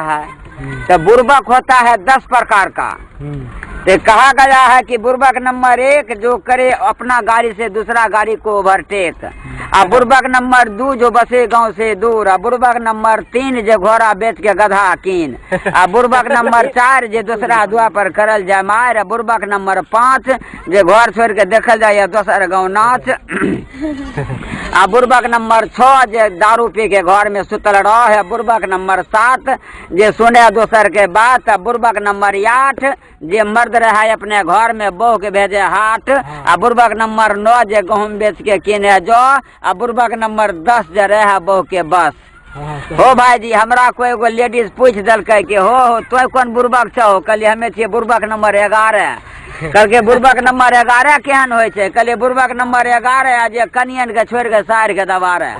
है तो बुर्बक होता है 10 प्रकार का। तो कहा गया है कि बुर्बक नंबर 1 जो करे अपना गाड़ी से दूसरा गाड़ी को ओवरटेक, और बुर्बक नंबर 2 जो बसे गांव से दूर, और बुर्बक नंबर 3 जो घोड़ा बेच के गधा कीन, और बुर्बक नंबर 4 जो दूसरा दुआ पर करल जाए मार, बुर्बक नंबर 5 जो घर छोड़ के देखल जाए दोसर गाँव नाच, आ बुर्बक नंबर 6 जो दारू पी के घर में सुतल रह, बुर्बक नंबर 7 जे सुने दोसर के बात, बुर्बक नंबर 8 जे मर्द रहे अपने घर में बहू के भेजे हाट, आ बुर्बक नंबर 9 जे गहूम बेच के किने जो, आ बुर्बक नंबर 10 जे रहे बहू के बस। हो भाई जी, हमरा कोई एगो लेडीज पूछ दलकै कि हो तो कौन बुर्बक छो? कहलिए हमें छियै बुर्बक नंबर 11। कहलकै बुर्बक नंबर 11 केहन होइ छै? कहलिए बुर्बक नंबर 11 जे कनियन के छोड़ के सार के दबारे।